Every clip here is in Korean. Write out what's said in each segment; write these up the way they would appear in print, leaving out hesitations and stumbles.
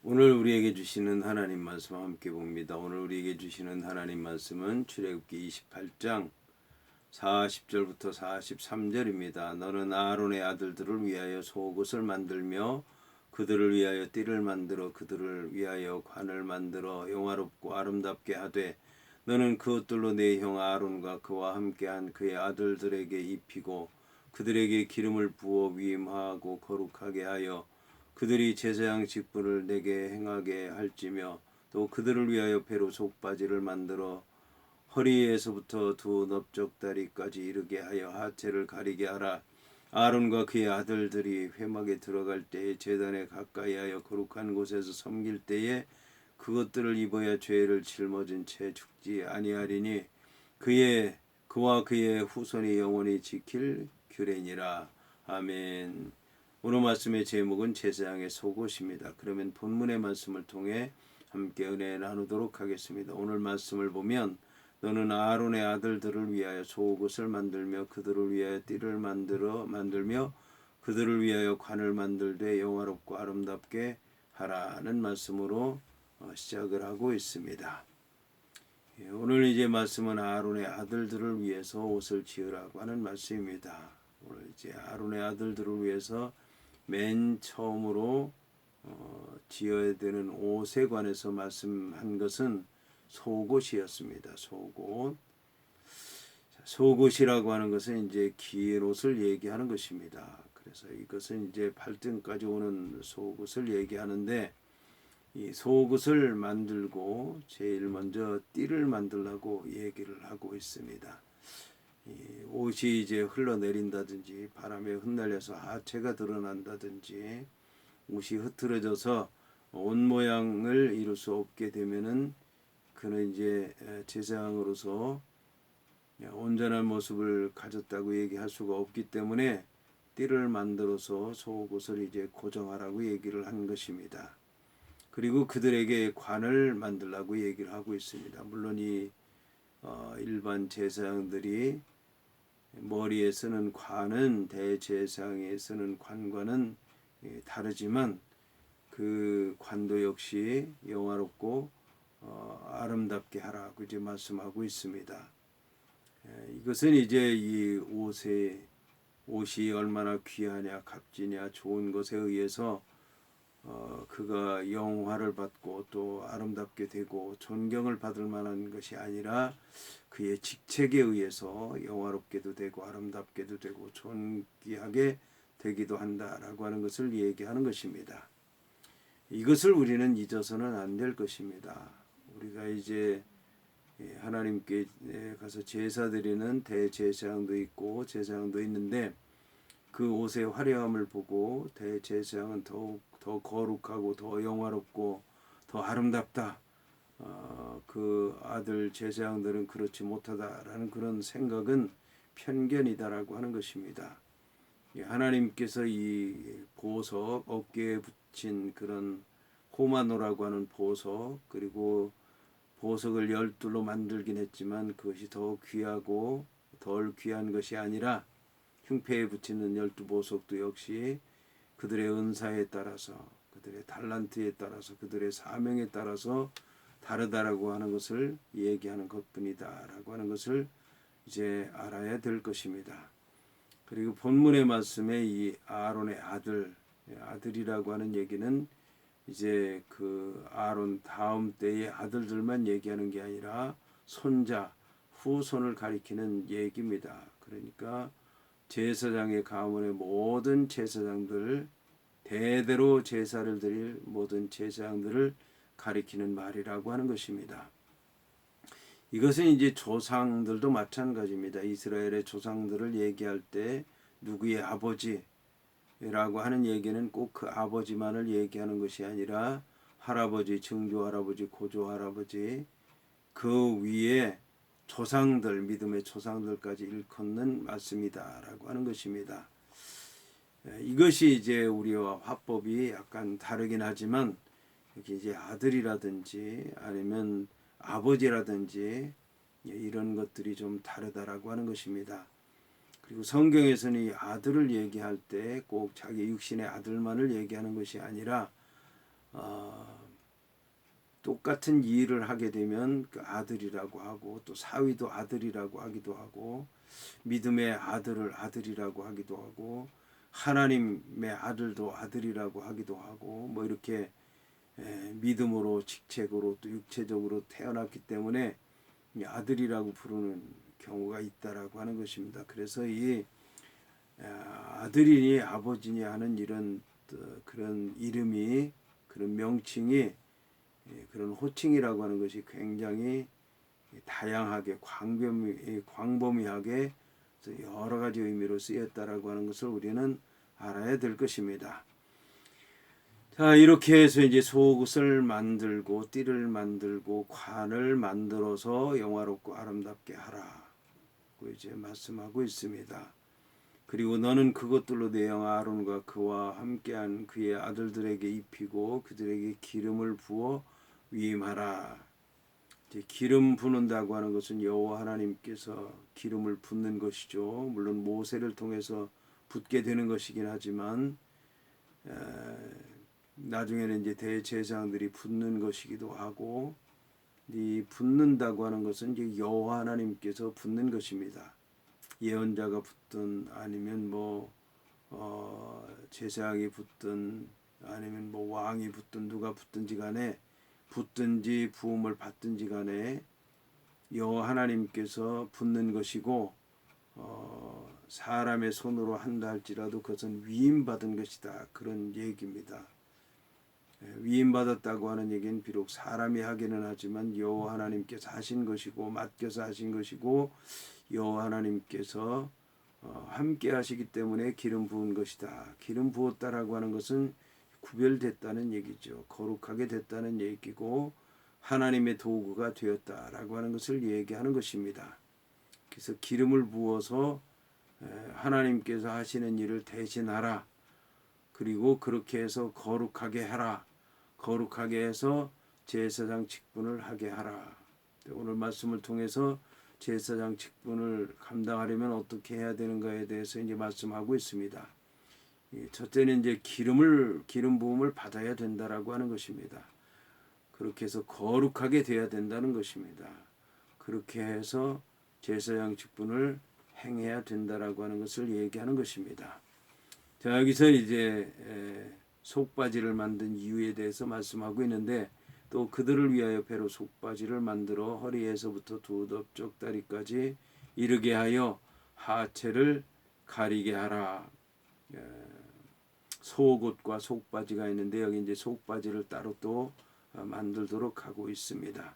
오늘 우리에게 주시는 하나님 말씀 함께 봅니다. 오늘 우리에게 주시는 하나님 말씀은 출애굽기 28장 40절부터 43절입니다. 너는 아론의 아들들을 위하여 속옷을 만들며 그들을 위하여 띠를 만들어 그들을 위하여 관을 만들어 영화롭고 아름답게 하되 너는 그것들로 내 형 아론과 그와 함께한 그의 아들들에게 입히고 그들에게 기름을 부어 위임하고 거룩하게 하여 그들이 제사장 직분을 내게 행하게 할지며 또 그들을 위하여 배로 속바지를 만들어 허리에서부터 두 넓적다리까지 이르게 하여 하체를 가리게 하라. 아론과 그의 아들들이 회막에 들어갈 때에 제단에 가까이 하여 거룩한 곳에서 섬길 때에 그것들을 입어야 죄를 짊어진 채 죽지 아니하리니 그와 그의 후손이 영원히 지킬 규례니라. 아멘. 오늘 말씀의 제목은 제사장의 속옷입니다. 그러면 본문의 말씀을 통해 함께 은혜 나누도록 하겠습니다. 오늘 말씀을 보면 너는 아론의 아들들을 위하여 속옷을 만들며 그들을 위하여 띠를 만들며 그들을 위하여 관을 만들되 영화롭고 아름답게 하라는 말씀으로 시작을 하고 있습니다. 오늘 이제 말씀은 아론의 아들들을 위해서 옷을 지으라고 하는 말씀입니다. 오늘 이제 아론의 아들들을 위해서 맨 처음으로 지어야 되는 옷에 관해서 말씀한 것은 속옷이었습니다. 속옷이라고 하는 것은 이제 긴 옷을 얘기하는 것입니다. 그래서 이것은 이제 발등까지 오는 속옷을 얘기하는데 이 속옷을 만들고 제일 먼저 띠를 만들라고 얘기를 하고 있습니다. 이 옷이 이제 흘러내린다든지 바람에 흩날려서 하체가 드러난다든지 옷이 흐트러져서 옷 모양을 이룰 수 없게 되면은 그는 이제 제사장으로서 온전한 모습을 가졌다고 얘기할 수가 없기 때문에 띠를 만들어서 속옷을 이제 고정하라고 얘기를 한 것입니다. 그리고 그들에게 관을 만들라고 얘기를 하고 있습니다. 물론 이 일반 제사장들이 머리에 쓰는 관은 대제사장에 쓰는 관과는 다르지만 그 관도 역시 영화롭고 아름답게 하라고 이제 말씀하고 있습니다. 이것은 이제 이 옷이 얼마나 귀하냐 값지냐 좋은 것에 의해서 그가 영화를 받고 또 아름답게 되고 존경을 받을 만한 것이 아니라 그의 직책에 의해서 영화롭게도 되고 아름답게도 되고 존귀하게 되기도 한다라고 하는 것을 얘기하는 것입니다. 이것을 우리는 잊어서는 안 될 것입니다. 우리가 이제 하나님께 가서 제사 드리는 대제사장도 있고 제사장도 있는데 그 옷의 화려함을 보고 대제사장은 더욱 더 거룩하고 더 영화롭고 더 아름답다. 그 아들 제사장들은 그렇지 못하다라는 그런 생각은 편견이다라고 하는 것입니다. 하나님께서 이 보석 어깨에 붙인 그런 호마노라고 하는 보석 그리고 보석을 12로 만들긴 했지만 그것이 더 귀하고 덜 귀한 것이 아니라 흉패에 붙이는 12보석도 역시 그들의 은사에 따라서 그들의 달란트에 따라서 그들의 사명에 따라서 다르다라고 하는 것을 얘기하는 것뿐이다라고 하는 것을 이제 알아야 될 것입니다. 그리고 본문의 말씀에 이 아론의 아들이라고 하는 얘기는 이제 그 아론 다음 때의 아들들만 얘기하는 게 아니라 손자, 후손을 가리키는 얘기입니다. 그러니까 제사장의 가문의 모든 제사장들 대대로 제사를 드릴 모든 제사장들을 가리키는 말이라고 하는 것입니다. 이것은 이제 조상들도 마찬가지입니다. 이스라엘의 조상들을 얘기할 때 누구의 아버지라고 하는 얘기는 꼭 그 아버지만을 얘기하는 것이 아니라 할아버지, 증조할아버지, 고조할아버지 그 위에 조상들, 믿음의 조상들까지 일컫는 말씀이다라고 하는 것입니다. 이것이 이제 우리와 화법이 약간 다르긴 하지만 여기 이제 아들이라든지 아니면 아버지라든지 이런 것들이 좀 다르다라고 하는 것입니다. 그리고 성경에서는 이 아들을 얘기할 때 꼭 자기 육신의 아들만을 얘기하는 것이 아니라 똑같은 일을 하게 되면 그 아들이라고 하고 또 사위도 아들이라고 하기도 하고 믿음의 아들을 아들이라고 하기도 하고 하나님의 아들도 아들이라고 하기도 하고 뭐 이렇게 믿음으로 직책으로 또 육체적으로 태어났기 때문에 아들이라고 부르는 경우가 있다라고 하는 것입니다. 그래서 이 아들이니 아버지니 하는 이런 그런 이름이 그런 명칭이 그런 호칭이라고 하는 것이 굉장히 다양하게 광범위하게 여러 가지 의미로 쓰였다라고 하는 것을 우리는 알아야 될 것입니다. 자, 이렇게 해서 이제 속옷을 만들고 띠를 만들고 관을 만들어서 영화롭고 아름답게 하라고 이제 말씀하고 있습니다. 그리고 너는 그것들로 내 영 아론과 그와 함께한 그의 아들들에게 입히고 그들에게 기름을 부어 위임하라. 이제 기름 부는다고 하는 것은 여호와 하나님께서 기름을 붓는 것이죠. 물론 모세를 통해서 붓게 되는 것이긴 하지만 나중에는 이제 대제사장들이 붓는 것이기도 하고 이 붓는다고 하는 것은 이제 여호와 하나님께서 붓는 것입니다. 예언자가 붙든 아니면 뭐 제사장이 붙든 아니면 뭐 왕이 붙든 누가 붙든지 간에 붙든지 부음을 받든지 간에 여호와 하나님께서 붙는 것이고 사람의 손으로 한다 할지라도 그것은 위임받은 것이다 그런 얘기입니다. 위임받았다고 하는 얘기는 비록 사람이 하기는 하지만 여호와 하나님께서 하신 것이고 맡겨서 하신 것이고 여호와 하나님께서 함께 하시기 때문에 기름 부은 것이다. 기름 부었다라고 하는 것은 구별됐다는 얘기죠. 거룩하게 됐다는 얘기고 하나님의 도구가 되었다라고 하는 것을 얘기하는 것입니다. 그래서 기름을 부어서 하나님께서 하시는 일을 대신하라. 그리고 그렇게 해서 거룩하게 하라. 거룩하게 해서 제사장 직분을 하게 하라. 오늘 말씀을 통해서 제사장 직분을 감당하려면 어떻게 해야 되는가에 대해서 이제 말씀하고 있습니다. 첫째는 이제 기름 부음을 받아야 된다라고 하는 것입니다. 그렇게 해서 거룩하게 돼야 된다는 것입니다. 그렇게 해서 제사장 직분을 행해야 된다라고 하는 것을 얘기하는 것입니다. 자, 여기서 이제 속바지를 만든 이유에 대해서 말씀하고 있는데 또 그들을 위하여 배로 속바지를 만들어 허리에서부터 두 넓적다리까지 이르게 하여 하체를 가리게 하라. 속옷과 속바지가 있는데 여기 이제 속바지를 따로 또 만들도록 하고 있습니다.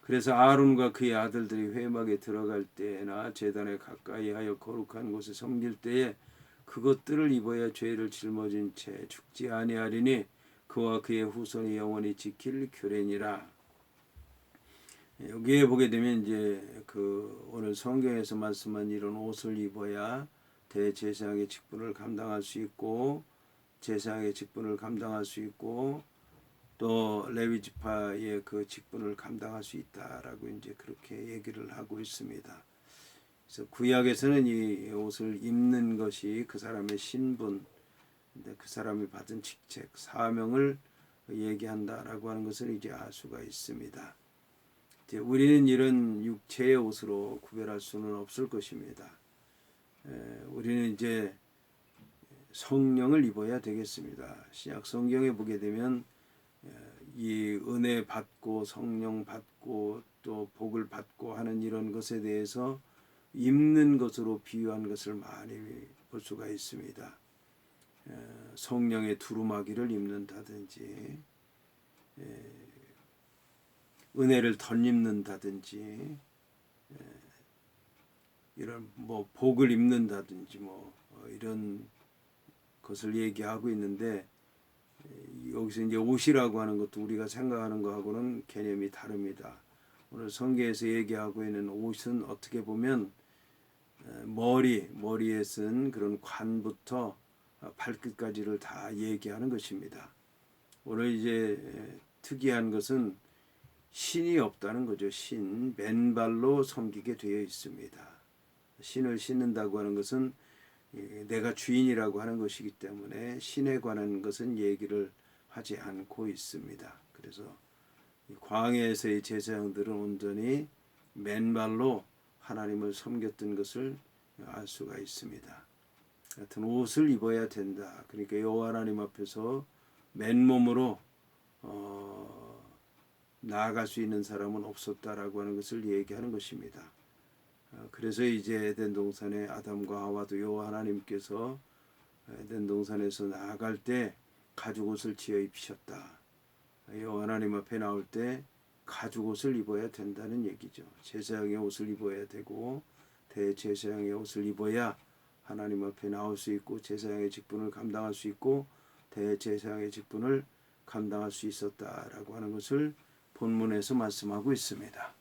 그래서 아론과 그의 아들들이 회막에 들어갈 때나 제단에 가까이 하여 거룩한 곳에 섬길 때에 그것들을 입어야 죄를 짊어진 채 죽지 아니하리니 그와 그의 후손이 영원히 지킬 규례니라. 여기에 보게 되면 이제 그 오늘 성경에서 말씀한 이런 옷을 입어야 대제사장의 직분을 감당할 수 있고 제사장의 직분을 감당할 수 있고 또 레위 지파의 그 직분을 감당할 수 있다라고 이제 그렇게 얘기를 하고 있습니다. 그래서 구약에서는 이 옷을 입는 것이 그 사람의 신분, 그 사람이 받은 직책, 사명을 얘기한다라고 하는 것을 이제 알 수가 있습니다. 이제 우리는 이런 육체의 옷으로 구별할 수는 없을 것입니다. 우리는 이제 성령을 입어야 되겠습니다. 신약 성경에 보게 되면 이 은혜 받고 성령 받고 또 복을 받고 하는 이런 것에 대해서 입는 것으로 비유한 것을 많이 볼 수가 있습니다. 성령의 두루마기를 입는다든지 은혜를 덧입는다든지 이런 뭐 복을 입는다든지 뭐 이런 것을 얘기하고 있는데 여기서 이제 옷이라고 하는 것도 우리가 생각하는 것하고는 개념이 다릅니다. 오늘 성경에서 얘기하고 있는 옷은 어떻게 보면 머리에 쓴 그런 관부터 발끝까지를 다 얘기하는 것입니다. 오늘 이제 특이한 것은 신이 없다는 거죠. 맨발로 섬기게 되어 있습니다. 신을 신는다고 하는 것은 내가 주인이라고 하는 것이기 때문에 신에 관한 것은 얘기를 하지 않고 있습니다. 그래서 이 광야에서의 제사장들은 온전히 맨발로 하나님을 섬겼던 것을 알 수가 있습니다. 같은 옷을 입어야 된다. 그러니까 여호와 하나님 앞에서 맨몸으로 나아갈 수 있는 사람은 없었다라고 하는 것을 얘기하는 것입니다. 그래서 이제 에덴 동산에 아담과 하와도 여호와 하나님께서 에덴 동산에서 나아갈 때 가죽 옷을 지어 입히셨다. 여호와 하나님 앞에 나올 때 가죽 옷을 입어야 된다는 얘기죠. 제사장의 옷을 입어야 되고 대제사장의 옷을 입어야 하나님 앞에 나올 수 있고 제사장의 직분을 감당할 수 있고 대제사장의 직분을 감당할 수 있었다라고 하는 것을 본문에서 말씀하고 있습니다.